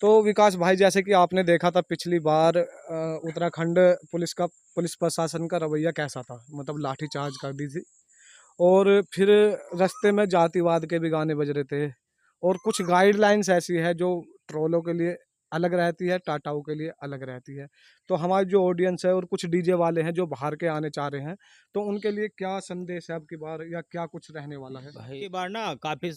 तो विकास भाई, जैसे कि आपने देखा था पिछली बार उत्तराखंड पुलिस प्रशासन का रवैया कैसा था, मतलब लाठीचार्ज कर दी थी। और फिर रास्ते में जातिवाद के भी गाने बज रहे थे। और कुछ गाइडलाइंस ऐसी है जो ट्रोलों के लिए अलग रहती है, टाटाओं के लिए अलग रहती है। तो हमारी जो ऑडियंस है और कुछ डीजे वाले हैं जो बाहर के आने चाह रहे हैं, तो उनके लिए क्या संदेश है अब की बार, या क्या कुछ रहने वाला है? भाई ये बार ना काफी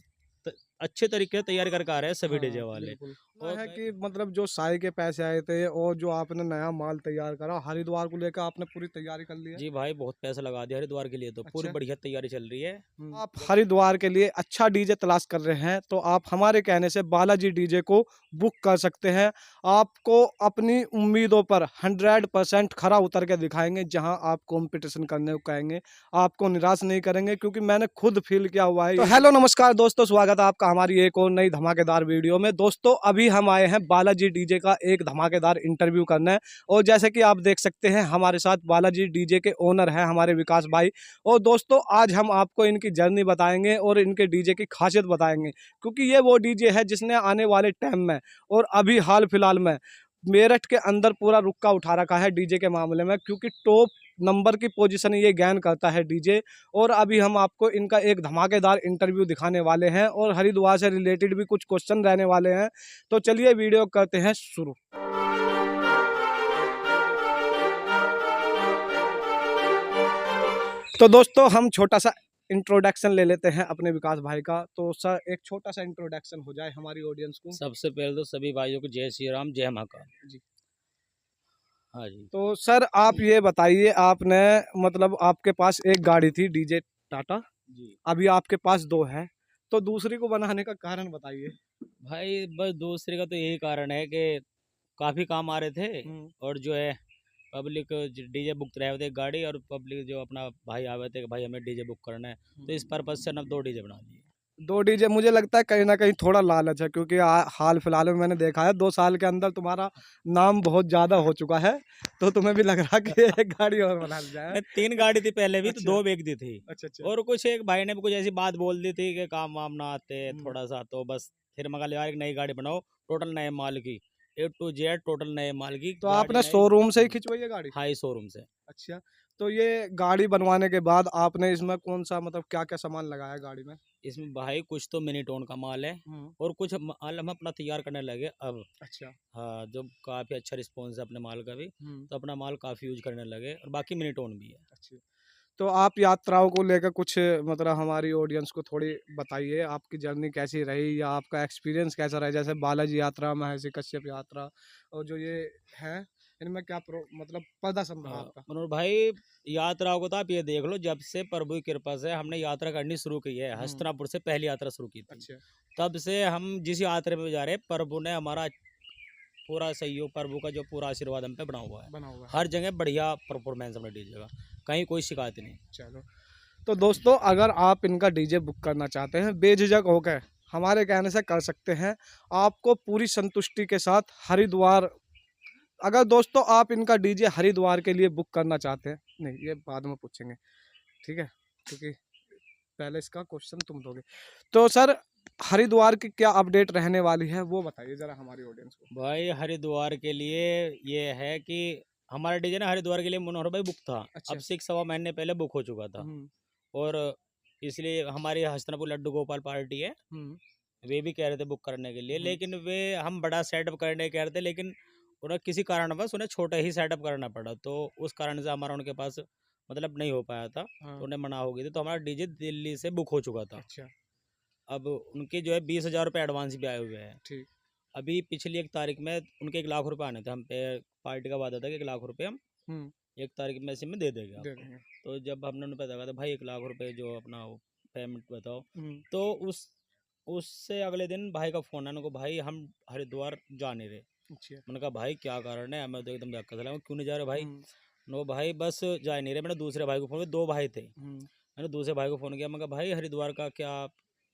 अच्छे तरीके से तैयार करके आ रहे हैं सभी हाँ, डीजे वाले। बिल्कुल। सुना और है मैं कि मतलब जो साई के पैसे आए थे और जो आपने नया माल तैयार करा हरिद्वार को लेकर, आपने पूरी तैयारी कर ली है? जी भाई बहुत पैसा लगा दिया हरिद्वार के लिए, तो पूरी अच्छा। बढ़िया तैयारी चल रही है। आप जब हरिद्वार के लिए अच्छा डीजे तलाश कर रहे हैं, तो आप हमारे कहने से बालाजी डीजे को बुक कर सकते हैं। आपको अपनी उम्मीदों पर 100% खरा उतर के दिखाएंगे। जहां आप कंपटीशन करने को कहेंगे, आपको निराश नहीं करेंगे, क्योंकि मैंने खुद फील किया हुआ है। तो हेलो नमस्कार दोस्तों, स्वागत है आपका हमारी एक और नई धमाकेदार वीडियो में। दोस्तों, अभी हम आए हैं बालाजी डीजे का एक धमाकेदार इंटरव्यू करने। और जैसे कि आप देख सकते हैं, हमारे साथ बालाजी डीजे के ओनर हैं हमारे विकास भाई। और दोस्तों, आज हम आपको इनकी जर्नी बताएंगे और इनके डीजे की खासियत बताएंगे, क्योंकि ये वो डीजे है जिसने आने वाले टाइम में और अभी हाल फिलहाल में मेरठ के अंदर पूरा रुक्का उठा रखा है डीजे के मामले में, क्योंकि टॉप नंबर की पोजीशन ये गेन करता है डीजे। और अभी हम आपको इनका एक धमाकेदार इंटरव्यू दिखाने वाले हैं और हरिद्वार से रिलेटेड भी कुछ क्वेश्चन रहने वाले हैं। तो चलिए वीडियो करते हैं शुरू। तो दोस्तों, हम छोटा सा इंट्रोडक्शन ले लेते हैं अपने विकास भाई का। तो सर, एक छोटा सा इंट्रोडक्शन हो जाए हमारी ऑडियंस को। सबसे पहले तो सभी भाइयों को जय श्री राम जय महाकाल। जी। हाँ जी। तो सर, आप ये बताइए, आपने मतलब आपके पास एक गाड़ी थी डीजे टाटा, जी अभी आपके पास दो है, तो दूसरी को बनाने का कारण बताइए। भाई बस दूसरे का तो यही कारण है कि काफी काम आ रहे थे। हम्म। और जो है पब्लिक डीजे बुक रहे थे गाड़ी, और पब्लिक जो अपना भाई आवे थे कि भाई हमें डीजे बुक करना है, तो इस पर्पज से हम 2 डीजे बना लिए। दो डीजे, मुझे लगता है कहीं ना कहीं थोड़ा लालच है, क्योंकि हाल फिलहाल में मैंने देखा है 2 साल के अंदर तुम्हारा नाम बहुत ज्यादा हो चुका है। तो तुम्हें भी लग रहा कि एक गाड़ी और बना ली जाए। नहीं, 3 गाड़ी थी पहले भी, तो अच्छा। 2 बेच दी थी। अच्छा अच्छा। और कुछ एक भाई ने भी कुछ ऐसी बात बोल दी थी कि काम वाम ना आते हम्म। थोड़ा सा, तो बस फिर मगा यार एक नई गाड़ी बनाओ, टोटल नए माल की, A to Z टोटल नए माल की तो गाड़ी आपने नई। शोरूम से ही खिंचवाई है गाड़ी? हाई शोरूम से। अच्छा। तो ये गाड़ी बनवाने के बाद आपने इसमें कौन सा, मतलब क्या क्या सामान लगाया गाड़ी में? इसमें भाई कुछ तो मिनी टोन का माल है, हम्म। और कुछ माल हम अपना तैयार करने लगे अब। अच्छा। हाँ, जो काफ़ी अच्छा रिस्पॉन्स है अपने माल का भी, हम्म। तो अपना माल काफ़ी यूज करने लगे, और बाकी मिनी टोन भी है। अच्छा। तो आप यात्राओं को लेकर कुछ, मतलब हमारी ऑडियंस को थोड़ी बताइए, आपकी जर्नी कैसी रही या आपका एक्सपीरियंस कैसा रहा, जैसे बालाजी यात्रा, महर्षि कश्यप यात्रा, और जो ये है, इनमें क्या मतलब प्रदर्शन रहा हाँ आपका? मनोहर भाई, यात्राओं को तो आप ये देख लो, जब से प्रभु की कृपा से हमने यात्रा करनी शुरू की है, हम्म। हस्तिनापुर से पहली यात्रा शुरू की थी, अच्छा। तब से हम जिस यात्रा में जा रहे हैं, प्रभु ने हमारा पूरा सहयोग, प्रभु का जो पूरा आशीर्वाद हम पे बना हुआ है। बना हुआ है। हर जगह बढ़िया परफॉर्मेंस हमने डीजे का, कहीं कोई शिकायत नहीं। चलो। तो दोस्तों, अगर आप इनका डीजे बुक करना चाहते हैं, बेझिझक होकर हमारे कहने से कर सकते हैं। आपको पूरी संतुष्टि के साथ हरिद्वार, अगर दोस्तों आप इनका डीजे हरिद्वार के लिए बुक करना चाहते हैं, नहीं ये बाद में पूछेंगे, ठीक है, क्योंकि पहले इसका क्वेश्चन तुम दोगे। तो सर, हरिद्वार की क्या अपडेट रहने वाली है वो बताइए जरा हमारी ऑडियंस को। भाई हरिद्वार के लिए ये है कि हमारा डीजे ना हरिद्वार के लिए मनोहर भाई बुक था, अब अच्छा। 6 सवा महीने पहले बुक हो चुका था। हम्म। और इसलिए हमारी हस्तिनापुर लड्डू गोपाल पार्टी है, हम्म। वे भी कह रहे थे बुक करने के लिए, हम्म। लेकिन वे हम बड़ा सेटअप करने कह रहे थे, लेकिन उन्हें किसी कारणवश उन्हें छोटा ही सेटअप करना पड़ा, तो उस कारण से हमारा उनके पास मतलब नहीं हो पाया था, तो हाँ। उन्हें मना हो गई थी, तो हमारा डीजे दिल्ली से बुक हो चुका था। अच्छा। अब उनके जो है 20,000 रुपये एडवांस भी आए हुए हैं। ठीक। अभी पिछली 1 तारीख में उनके 1 लाख रुपए आने थे, हम पे पार्टी का वादा था कि 1 लाख रुपए हम हम्म। 1 तारीख में ऐसे में दे देंगे दे आपको। देंगे। तो जब हमने उन्हें पता कहा था भाई 1 लाख रुपए जो अपना पेमेंट बताओ, हम्म। तो उससे अगले दिन भाई का फ़ोन आया, उनको भाई हम हरिद्वार जा नहीं रहे। अच्छा। मैंने कहा भाई क्या कारण है, हमें तो एकदम धक्का लगा, क्यों नहीं जा रहे भाई? हम्म। नो भाई बस जा नहीं रहे। मैंने दूसरे भाई को फ़ोन किया, 2 भाई थे, हम्म। मैंने दूसरे भाई को फ़ोन किया, मैं कहा भाई हरिद्वार का क्या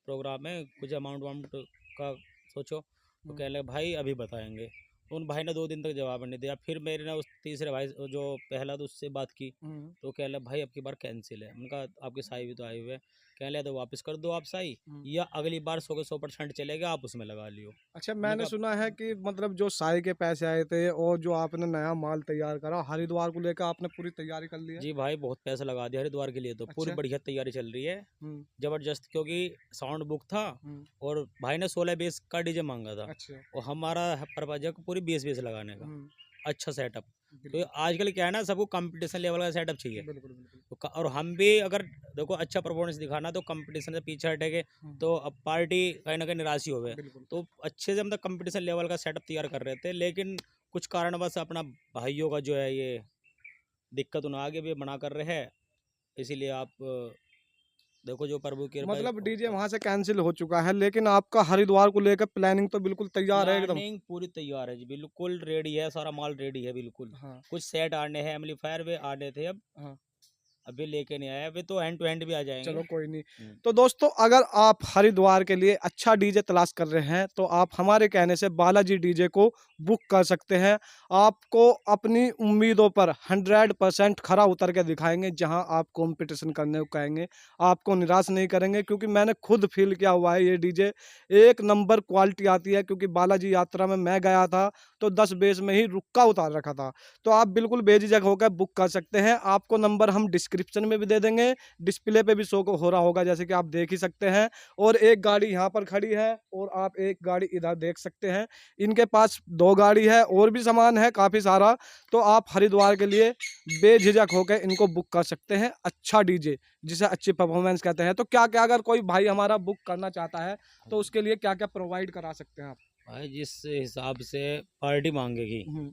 प्रोग्राम है, कुछ अमाउंट वाउंट का सोचो। तो हम्म। कह लगे भाई अभी बताएंगे। तो उन भाई ने 2 दिन तक जवाब नहीं दिया। फिर मेरे ने उस तीसरे भाई जो पहला, तो उससे बात की, हम्म। तो कह लगे भाई अब की बार कैंसिल है। उनका आपके साई भी तो आए हुए हैं, कह लिया तो वापस कर दो आप सही, या अगली बार 100 के 100% चलेगा, आप उसमें लगा लियो। अच्छा, मैंने मैंने कहा सुना है कि मतलब जो साई के पैसे आए थे और जो आपने नया माल तैयार करा, हरिद्वार को लेकर आपने पूरी तैयारी कर ली है? जी भाई बहुत पैसा लगा दिया हरिद्वार के लिए, तो पूरी अच्छा। बढ़िया तैयारी चल रही है, हुँ, जबरदस्त, क्योंकि साउंड बुक था हुँ। और भाई ने 16 बेस का डीजे मांगा था, अच्छा। और हमारा पर्पज है कि पूरी 20 बेस लगाने का हुँ, अच्छा सेटअप। तो बिल्कुल। आजकल क्या है ना, सबको कंपटीशन लेवल का सेटअप चाहिए। बिल्कुल, बिल्कुल। तो और हम भी अगर देखो अच्छा परफॉर्मेंस दिखाना, तो कंपटीशन से पीछे हटेंगे हुँ, तो अब पार्टी कहीं ना कहीं निराश ही हो गए। बिल्कुल। तो अच्छे से हम तक कंपटीशन लेवल का सेटअप तैयार कर रहे थे, लेकिन कुछ कारणवश अपना भाइयों का जो है ये दिक्कत उन्हें आगे भी मना कर रहे हैं, इसीलिए आप देखो जो प्रभु की कृपा मतलब डीजे वहाँ से कैंसल हो चुका है, लेकिन आपका हरिद्वार को लेकर प्लानिंग तो बिल्कुल तैयार है एकदम? प्लानिंग पूरी तैयार है जी, बिल्कुल रेडी है, सारा माल रेडी है बिल्कुल। हाँ, कुछ सेट आने हैं, एम्पलीफायर भी आने थे, अब हाँ। अभी लेके नहीं आया, अभी तो हैंड टू हैंड भी आ जाएंगे। चलो कोई नहीं। हम्म। तो दोस्तों, अगर आप हरिद्वार के लिए अच्छा डीजे तलाश कर रहे हैं तो आप हमारे कहने से बालाजी डीजे को बुक कर सकते हैं। आपको अपनी उम्मीदों पर 100% खरा उतर के दिखाएँगे, जहां आप कॉम्पिटिशन करने को कहेंगे। आपको निराश नहीं करेंगे, क्योंकि मैंने खुद फ़ील किया हुआ है, ये डीजे एक नंबर क्वालिटी आती है, क्योंकि बालाजी यात्रा में मैं गया था तो 10 बेस में ही रुक्का उतार रखा था। तो आप बिल्कुल बेझिझक होकर बुक कर सकते हैं। आपको नंबर हम डिस्क्रिप्शन में भी दे देंगे, डिस्प्ले पे भी शो को हो रहा होगा, जैसे कि आप देख ही सकते हैं। और एक गाड़ी यहाँ पर खड़ी है और आप एक गाड़ी इधर देख सकते हैं। इनके पास 2 गाड़ी है, और भी सामान है काफ़ी सारा। तो आप हरिद्वार के लिए बेझिझक होकर इनको बुक कर सकते हैं। अच्छा डीजे, जिसे अच्छी परफॉर्मेंस कहते हैं। तो क्या-क्या, अगर कोई भाई हमारा बुक करना चाहता है तो उसके लिए क्या-क्या प्रोवाइड करा सकते हैं आप? भाई जिस हिसाब से पार्टी मांगेगी, हुँ,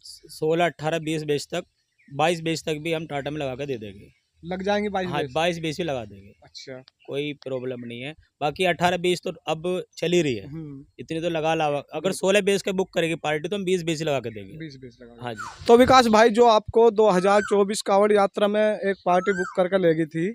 16 18 20 बेच तक, 22 बेच तक भी हम टाटा में लगा के दे देंगे। लग जाएँगे 22 हाँ, बेस? 22 बेच भी लगा देंगे, अच्छा। कोई प्रॉब्लम नहीं है। बाकी 18 20 तो अब चल ही रही है, हुँ, इतनी तो लगा लावा, अगर बिल्कुल। 16 बेच का बुक करेगी पार्टी तो हम 20 बेच लगा के देंगे। 20 बेस लगा हाँ देंगे। जी। तो विकास भाई, जो आपको 2024 कांवड़ यात्रा में एक पार्टी बुक करके ले गई थी,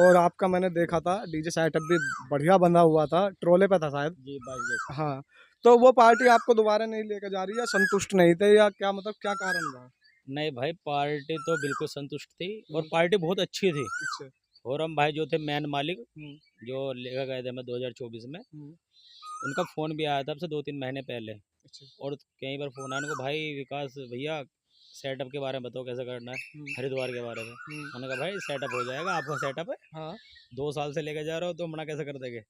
और आपका मैंने देखा था डीजे सेटअप भी बढ़िया बना हुआ था, ट्रोले पे था शायद। जी 22 बेच का। हाँ, तो वो पार्टी आपको दोबारा नहीं लेके जा रही, या संतुष्ट नहीं थे, या क्या, मतलब क्या कारण रहा? नहीं भाई, पार्टी तो बिल्कुल संतुष्ट थी, और हुँ, पार्टी बहुत अच्छी थी। अच्छा। और हम भाई जो थे मैन मालिक, हुँ, जो लेकर गए थे हमें 2024 में, हुँ, उनका फ़ोन भी आया था अब से 2-3 महीने पहले। अच्छा। और कई बार फ़ोन आया उनको, भाई विकास भैया सेटअप के बारे में बताओ कैसे करना है, हुँ, हरिद्वार के बारे में। हुँ, मैंने कहा भाई सेटअप हो जाएगा, आपका सेटअप है, हाँ, 2 साल से लेके जा रहे हो तो मना कैसे कर देंगे।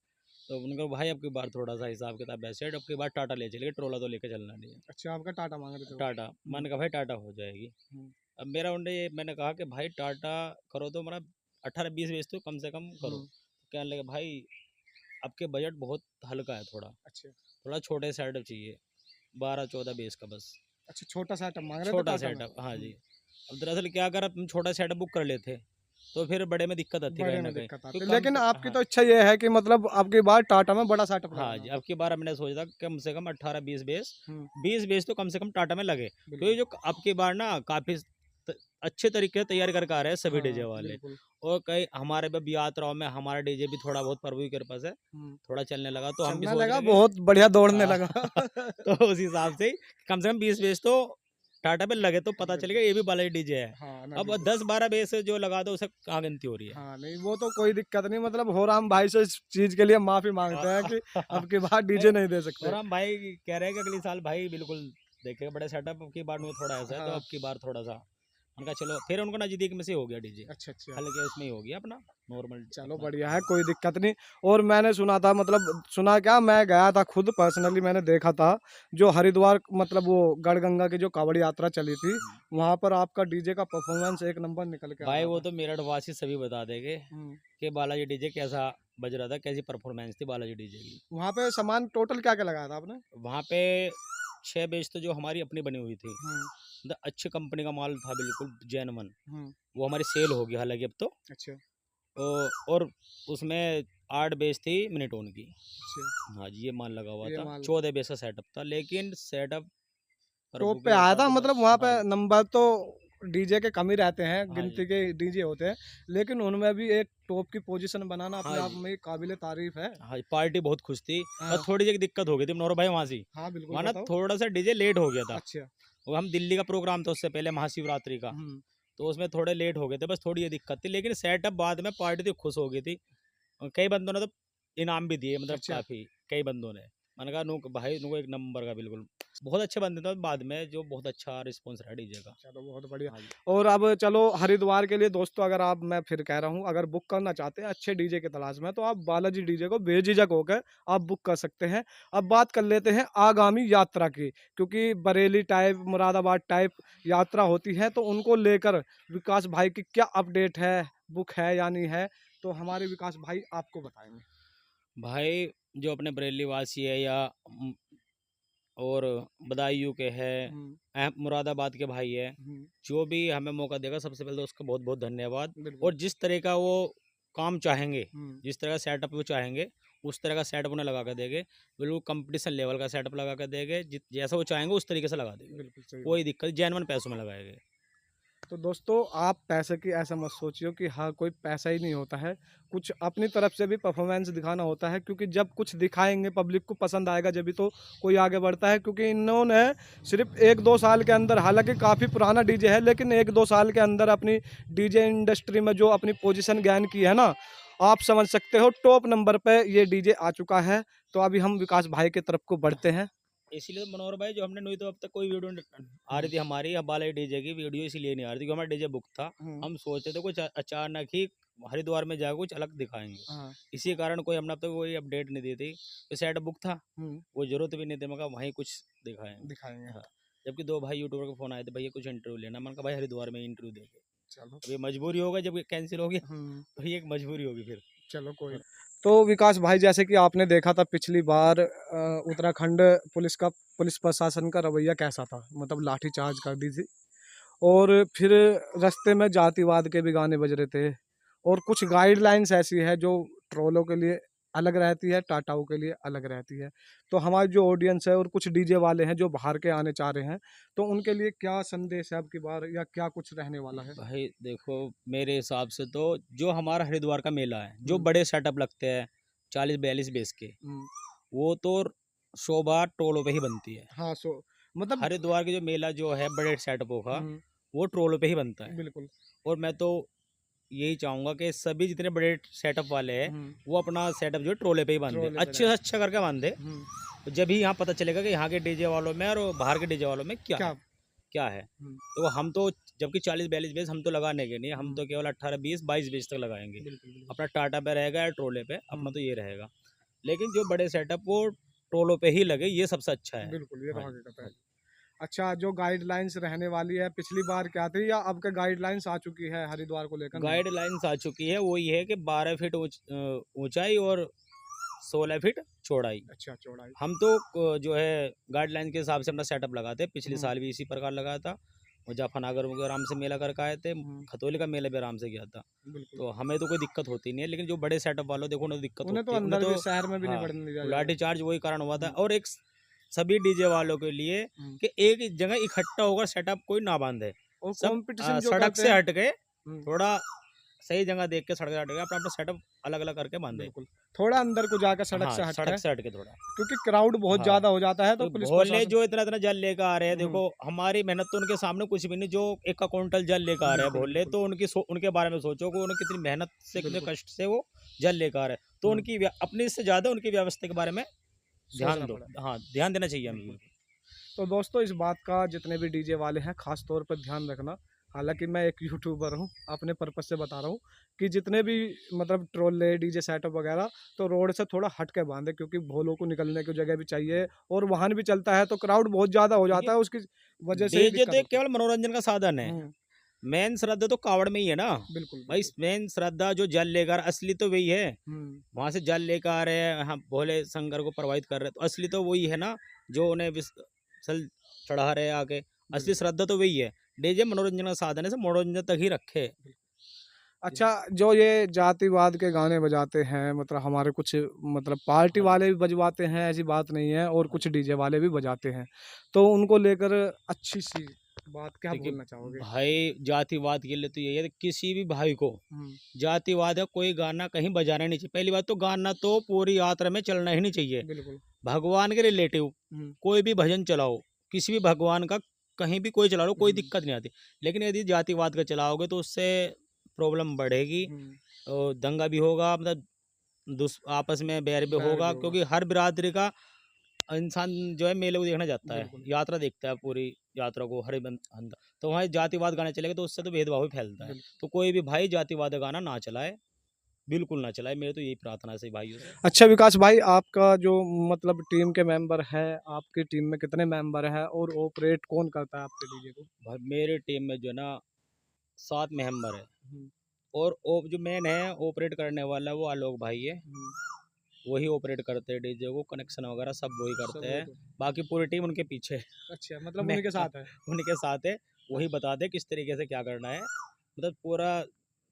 तो उन्होंने कहा भाई अब की बार थोड़ा सा हिसाब किताब ऐसे है, अब की बार टाटा ले चलिए, ट्रोला तो लेके चलना नहीं है। अच्छा, आपका टाटा माँग रहे थे वो? टाटा, हुँ, मैंने कहा भाई टाटा हो जाएगी। हुँ, अब मेरा उनने ये मैंने कहा कि भाई टाटा करो तो मतलब 18-20 बेच तो कम से कम करो। हुँ, कहने लगे भाई आपके बजट बहुत हल्का है, थोड़ा अच्छा। थोड़ा छोटे सेटअप चाहिए, 12-14 बेस का बस, अच्छा, छोटा सेटअप माँग रहे थे छोटा टाटा में? सेटअप। हाँ जी। हुँ, अब दरअसल क्या करा, हम छोटा सेटअप बुक कर लेते तो फिर बड़े में दिक्कत आती कहीं बड़े ना में कहीं, दिक्कत तो आती है, कम लेकिन आपकी हाँ। तो इच्छा ये है कि मतलब अब की बार टाटा में बड़ा सेटअप हाँ लगाना जी, है। अब की बार हमने सोचा था कम से कम 18-20 बेस, हुँ, 20 बेस तो कम से कम टाटा में लगे, क्योंकि बिल्कुल। जो अब की बार ना काफ़ी अच्छे तरीके से तैयार करके आ रहे हैं सभी डीजे हाँ, वाले। बिल्कुल। और कई हमारे अब यात्राओं में हमारा डीजे भी थोड़ा बहुत प्रभु की कृपा से हुँ, थोड़ा चलने लगा, तो हम भी चलने सोच लगा, रहे कि बहुत बढ़िया दौड़ने हाँ, लगा। तो उस हिसाब से ही कम से कम 20 बेस तो टाटा पे लगे, तो पता चलेगा बिल्कुल। ये भी बालाजी डीजे है। हाँ, ना अब बिल्कुल। 10-12 बेस जो लगा दो, उसे कहाँ गिनती हो रही है। हाँ, नहीं वो तो कोई दिक्कत नहीं, मतलब हो राम भाई से इस चीज़ के लिए माफ़ी माँगते हैं कि अब की बार नहीं, डीजे नहीं दे और सकते। हम भाई कह रहे हैं कि अगली साल भाई बिल्कुल देखेंगे बड़े सेटअप, अब की बार में थोड़ा ऐसा है, तो हाँ, अब की बार थोड़ा सा उनका चलो, फिर उनको नज़दीक में से हो गया डीजे, अच्छा, अच्छा। हल्के उसमें ही हो गया अपना नॉर्मल चलो अपना। बढ़िया है, कोई दिक्कत नहीं। और मैंने सुना था, मतलब सुना क्या, मैं गया था खुद पर्सनली, मैंने देखा था जो हरिद्वार, मतलब वो गढ़गंगा की जो कांवड़ यात्रा चली थी, हम्म। वहाँ पर आपका डीजे का परफॉर्मेंस एक नंबर निकल के आ भाई रहा वो था। तो मेरठ वासी सभी बता देंगे हुँ, कि बालाजी डीजे कैसा बज रहा था, कैसी परफॉर्मेंस थी बालाजी डीजे की। वहाँ पे सामान टोटल क्या-क्या लगाया था आपने? वहाँ पे 6 बेच तो जो हमारी अपनी बनी हुई थी, हुँ, मतलब अच्छी कंपनी का माल था, बिल्कुल जेन्युइन। हुँ, वो हमारी सेल हो गई हालांकि अब तो। अच्छा, और उसमें 8 बेच थी मिनीटोन की। अच्छा, हाँ जी, ये माल लगा हुआ ये था, माल 14 बेस का सेटअप था, लेकिन सेटअप टॉप प्रभु पे की आया कृपा था, से मतलब बस। वहाँ पे हाँ जी। नंबर तो डीजे के कम ही रहते हैं, हाँ गिनती जी। के डीजे होते हैं, लेकिन उनमें भी एक टॉप की पोजीशन बनाना हाँ अपने आप जी। में काबिले तारीफ है। हाँ जी, पार्टी बहुत खुश थी। और हाँ, थोड़ी सी दिक्कत हो गई थी मनोहर भाई वहाँ से। हाँ, बिल्कुल वहाँ ना बताओ। थोड़ा सा डीजे लेट हो गया था। अच्छा, वो हम दिल्ली का प्रोग्राम था उससे पहले महाशिवरात्रि का, हुँ, तो उसमें थोड़े लेट हो गए थे, बस थोड़ी ये दिक्कत थी, लेकिन सेटअप बाद में पार्टी थी खुश हो गई थी और कई बंदों ने तो इनाम भी दिए, मतलब अच्छा। काफ़ी, कई बंदों ने। मैंने कहा नु भाई नुको एक नंबर का बिल्कुल। बहुत अच्छे बंदे थे बाद में, जो बहुत अच्छा रिस्पॉन्स रहा डीजे का। चलो बहुत बढ़िया। हाँ जी। और अब चलो हरिद्वार के लिए दोस्तों, अगर आप, मैं फिर कह रहा हूँ, अगर बुक करना चाहते हैं अच्छे डीजे की तलाश में, तो आप बालाजी डीजे को बेझिझक होकर आप बुक कर सकते हैं। अब बात कर लेते हैं आगामी यात्रा की, क्योंकि बरेली टाइप, मुरादाबाद टाइप यात्रा होती है, तो उनको लेकर विकास भाई की क्या अपडेट है, बुक है या नहीं है, तो हमारे विकास भाई आपको बताएंगे। भाई जो अपने बरेली वासी है या और बदायूं के हैं, हम्म। मुरादाबाद के भाई है, हम्म। जो भी हमें मौका देगा सबसे पहले तो उसका बहुत बहुत धन्यवाद। बिल्कुल। और जिस तरह का वो काम चाहेंगे, हम्म। जिस तरह का सेटअप वो चाहेंगे, उस तरह का सेटअप उन्हें लगा कर देंगे। बिल्कुल कंपटीशन लेवल का सेटअप लगा कर देंगे, जैसा वो चाहेंगे उस तरीके से लगा देंगे। बिल्कुल सही बात। कोई दिक्कत, जेन्युइन पैसों में लगाएंगे। तो दोस्तों, आप पैसे की ऐसा मत सोचिए कि हाँ कोई पैसा ही नहीं होता है, कुछ अपनी तरफ से भी परफॉर्मेंस दिखाना होता है, क्योंकि जब कुछ दिखाएंगे पब्लिक को पसंद आएगा जब भी तो कोई आगे बढ़ता है। क्योंकि इन्होंने सिर्फ 1-2 साल के अंदर, हालांकि काफ़ी पुराना डीजे है, लेकिन 1-2 साल के अंदर अपनी डीजे इंडस्ट्री में जो अपनी पोजीशन गेन की है ना, आप समझ सकते हो टॉप नंबर पे ये डीजे आ चुका है। तो अभी हम विकास भाई की तरफ को बढ़ते हैं। इसीलिए तो मनोहर भाई, जो हमने नहीं तो अब तक कोई वीडियो आ रही हम्म। थी हमारी, अब वाले डीजे की वीडियो इसलिए नहीं आ रही थी, क्योंकि हमारा डीजे बुक था। हम्म। हम सोचे थे कुछ अचानक ही हरिद्वार में जाकर कुछ अलग दिखाएंगे, हाँ। इसी कारण कोई हमने अब तक कोई अपडेट नहीं दी थी। तो सेट बुक था, हम्म। वो जरूरत भी नहीं थी, मगर वहीं कुछ दिखाएंगे। दिखाएंगे। हाँ। जबकि 2 भाई यूट्यूबर का फोन आए थे, भैया कुछ इंटरव्यू लेना। मैंने कहा भाई हरिद्वार में इंटरव्यू देंगे। चलो। अब ये मजबूरी होगा, जब कैंसिल हो गया हम्म। तो ये एक मजबूरी होगी फिर। चलो कोई हाँ। नहीं। तो विकास भाई, जैसे कि आपने देखा था पिछली बार उत्तराखंड पुलिस प्रशासन का रवैया कैसा था, मतलब लाठीचार्ज कर दी थी, और फिर रास्ते में जातिवाद के भी गाने बज रहे थे, और कुछ गाइडलाइंस ऐसी है जो ट्रोलों के लिए अलग रहती है, टाटाओं के लिए अलग रहती है। तो हमारी जो ऑडियंस है और कुछ डीजे वाले हैं जो बाहर के आने चाह रहे हैं, तो उनके लिए क्या संदेश है अब की बार, या क्या कुछ रहने वाला है? भाई देखो, मेरे हिसाब से तो जो हमारा हरिद्वार का मेला है, जो हम्म। बड़े सेटअप लगते हैं 40-42 बेस के, हम्म। वो तो शोभा टोलों पे ही बनती है। हाँ, सो मतलब। हरिद्वार की जो मेला जो है बड़े सेटअपों का, हम्म। वो ट्रोलों पे ही बनता है। बिल्कुल। और मैं तो यही चाहूंगा कि सभी जितने बड़े सेटअप वाले हैं, हम्म। वो अपना सेटअप जो है ट्रोले पे ही बांधे, ट्रोले पे अच्छे से रहे। अच्छा करके बांधे। हम्म। तो जब ही यहाँ पता चलेगा कि यहाँ के डीजे वालों में और बाहर के डीजे वालों में क्या क्या? है, क्या है। हम्म। तो हम तो, जबकि 40-42 बेस हम तो लगाने के नहीं, हम हम्म। तो केवल 18-20-22 बेस तक लगाएंगे। बिल्कुल बिल्कुल। अपना टाटा पे रहेगा या ट्रोले पे, अपना हम्म। तो ये रहेगा। लेकिन जो बड़े सेटअप वो ट्रोलों पे ही लगे, ये सबसे अच्छा है। बिल्कुल, ये तो हाँ जी, हकीकत है। हाँ जी। अच्छा, जो गाइडलाइंस रहने वाली है, पिछली बार क्या थी, या अब के गाइडलाइंस आ चुकी है हरिद्वार को लेकर? नहीं। गाइडलाइंस आ चुकी है, वो ये है कि 12 फीट ऊंचाई और 16 फीट चौड़ाई। अच्छा, चौड़ाई। हम तो जो है गाइडलाइन के हिसाब से अपना सेटअप लगाते हैं। पिछले हम्म। साल भी इसी प्रकार लगाया था। मुजफ्फरनगर में भी आराम से मेला करके आए थे, हम्म। खतौली का मेला भी आराम से गया था। बिल्कुल। तो हमें तो कोई दिक्कत होती नहीं है, लेकिन जो बड़े सेटअप वालों देखो उन्हें दिक्कत उन्हें तो होती है, उन्हें अंदर तो। भी, शहर में भी नहीं हाँ, बढ़ने दिया लाठी जाएगा। चार्ज वही कारण हुआ था। हम्म। और एक सभी डीजे वालों के लिए हम्म। कि एक ही जगह इकट्ठा होकर सेटअप कोई ना बांधे, और सब कंपटीशन जो सड़क करते से हैं। हट के, हम्म। थोड़ा सही जगह देख के सड़क से हट के अपना अपना सेटअप अलग अलग करके बांधे। बिल्कुल। थोड़ा अंदर को जाकर सड़क हाँ, से हट सड़क के, से हट के थोड़ा। क्योंकि क्राउड बहुत हाँ, ज्यादा हो जाता है, तो तो पुलिस भोले प्रशासन। जो इतना इतना जल लेकर आ रहे हैं, हम्म। देखो हमारी मेहनत तो उनके सामने कुछ भी नहीं। जो 1 का क्विंटल जल लेकर आ रहे हैं बिल्कुल भोले, बिल्कुल। तो उनके बारे में सोचो कि उन्हें कितनी मेहनत से, कितने बिल्कुल। कष्ट से वो जल लेकर आ रहे हैं। तो हम्म। उनकी अपनी से ज्यादा उनकी व्यवस्था के बारे में ध्यान सोचना दो। पड़ा। हाँ, ध्यान देना चाहिए हमें बिल्कुल। बिल्कुल। तो दोस्तों, इस बात का जितने भी डीजे वाले हैं खास तौर पर ध्यान रखना। हालांकि मैं एक यूट्यूबर हूं, अपने पर्पज से बता रहा हूं कि जितने भी मतलब ट्रोले, डीजे सेटअप वगैरह, तो रोड से थोड़ा हट के बांधे, क्योंकि भोलों को निकलने की जगह भी चाहिए, और वाहन भी चलता है तो क्राउड बहुत ज़्यादा हो देखिए, जाता है, उसकी वजह से ही डीजे तो दिक्कत एक होती है। केवल मनोरंजन का साधन है। हम्म। मेन श्रद्धा तो कावड़ में ही है ना। बिल्कुल भाई बिल्कुल। मेन श्रद्धा जो जल लेकर, असली तो वही है। हम्म। वहां से जल लेकर आ रहे हैं, हाँ, भोले शंकर को प्रभावित कर रहे हैं, तो असली तो वही है ना, जो उन्हें सल चढ़ा रहे हैं आगे। असली बिल्कुल। श्रद्धा तो वही है। डीजे मनोरंजन का साधन है, सब मनोरंजन तक ही रखे। अच्छा, जो ये जातिवाद के गाने बजाते हैं, मतलब हमारे कुछ, मतलब पार्टी हाँ जी, वाले भी बजवाते हैं, ऐसी बात नहीं है, और हाँ कुछ जी। डीजे वाले भी बजाते हैं, तो उनको लेकर अच्छी सी बात क्या देखिए बोलना चाहोगे? भाई, जातिवाद के लिए तो यही है कि किसी भी भाई को हम्म। जातिवाद है, कोई गाना कहीं बजाना नहीं चाहिए। पहली बात तो गाना तो पूरी यात्रा में चलना ही नहीं चाहिए। बिल्कुल। भगवान के रिलेटिव हम्म। कोई भी भजन चलाओ, किसी भी भगवान का कहीं भी कोई चला लो, कोई हम्म। दिक्कत नहीं आती। लेकिन यदि जातिवाद का चलाओगे तो उससे प्रॉब्लम बढ़ेगी, हम्म। और दंगा भी होगा, मतलब आपस में बैर भी बैर भी होगा, होगा। क्योंकि हर बिरादरी का इंसान जो है मेले को देखना जाता है, बिल्कुल। यात्रा देखता है पूरी यात्रा को हर बंदा। तो वहाँ जातिवाद गाने चलेगा तो उससे तो भेदभाव ही फैलता है। बिल्कुल। तो कोई भी भाई जातिवाद का गाना ना चलाए, बिल्कुल ना चलाए। मेरी तो यही प्रार्थना है सभी भाइयों से। अच्छा विकास भाई, आपका जो मतलब टीम के मेंबर है, आपकी टीम में कितने मेंबर हैं और ऑपरेट कौन करता है आपके डीजे को? भाई मेरे टीम में जो है ना 7 मेंबर है, हुँ, और जो मेन है ऑपरेट करने वाला वो आलोक भाई है। हुँ, वही ऑपरेट करते हैं डीजे को, कनेक्शन वगैरह सब वही सब करते वही हैं। कर बाकी पूरी टीम उनके पीछे है। अच्छा, मतलब मैं उन्हीं के साथ है। उनके साथ है, वही बताते हैं किस तरीके से क्या करना है। मतलब पूरा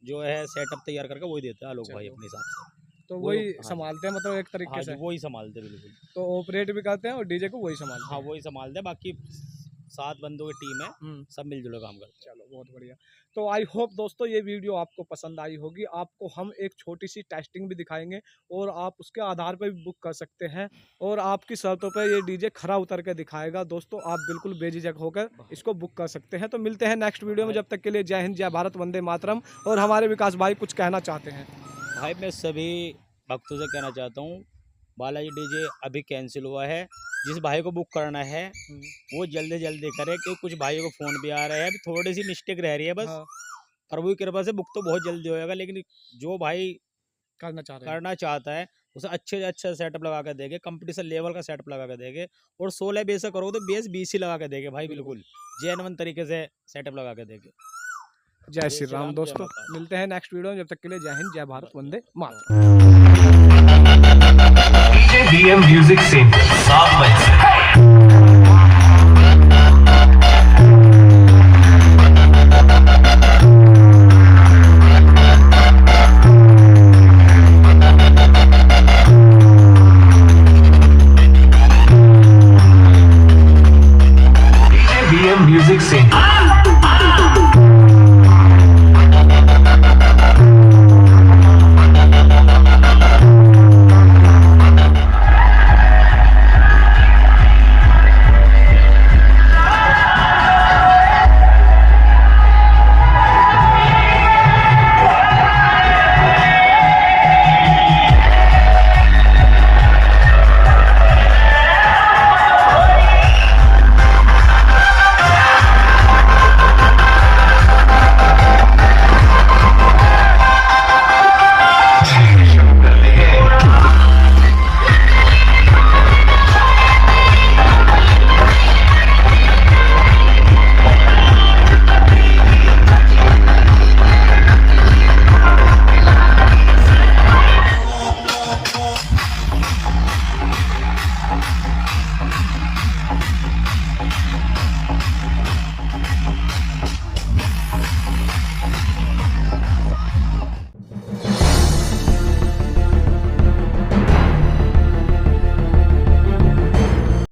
जो है सेटअप तैयार करके वही देते हैं आलोक भाई चलो, अपने हिसाब से। तो वही वही हाँ जी, सँभालते हैं मतलब एक हाँ तरीके जी, से। वही संभालते हैं बिल्कुल। तो ऑपरेट भी करते हैं और डीजे को वही सँभालते हाँ, हैं। वही संभालते हैं, बाकी 7 बंदों की टीम है, हुँ। सब मिल-जुल के काम करते हैं। चलो बहुत बढ़िया। तो आई होप दोस्तों ये वीडियो आपको पसंद आई होगी। आपको हम एक छोटी-सी टेस्टिंग भी दिखाएँगे और आप उसके आधार पे भी बुक कर सकते हैं और आपकी शर्तों पे ये डीजे खरा उतर के दिखाएगा। दोस्तों आप बिल्कुल बेझिझक होकर इसको बुक कर सकते हैं। तो मिलते हैं नेक्स्ट वीडियो में, भाई जब तक के लिए जय हिंद, जय भारत, वंदे मातरम। और हमारे विकास भाई कुछ कहना चाहते हैं। भाई मैं सभी भक्तों से कहना चाहता हूँ, बालाजी डीजे अभी कैंसिल हुआ है। जिस भाई को बुक करना है हुँ, वो जल्दी जल्दी करे, क्योंकि कुछ भाइयों को फ़ोन भी आ रहे हैं। अभी थोड़ी सी मिस्टेक रह रही है बस। हाँ, प्रभु की कृपा से बुक तो बहुत जल्दी होएगा, लेकिन जो भाई करना चाह रहे हैं। करना चाहता है उसे अच्छे से अच्छा सेटअप लगा के देंगे, कंपटीशन लेवल का सेटअप लगा के देंगे। और 16 बेस से करोगे तो बेस 20 ही लगा के देंगे भाई, बिल्कुल। बिल्कुल जेन्युइन तरीके से सेटअप लगा के देंगे। जय जय श्री श्री राम राम, जय दोस्तों। माता। मिलते हैं नेक्स्ट वीडियो में, जब तक के लिए जय हिंद, जय Bharat, Vande Mataram. BM Music Scene, 7 मई से। BM Music Scene।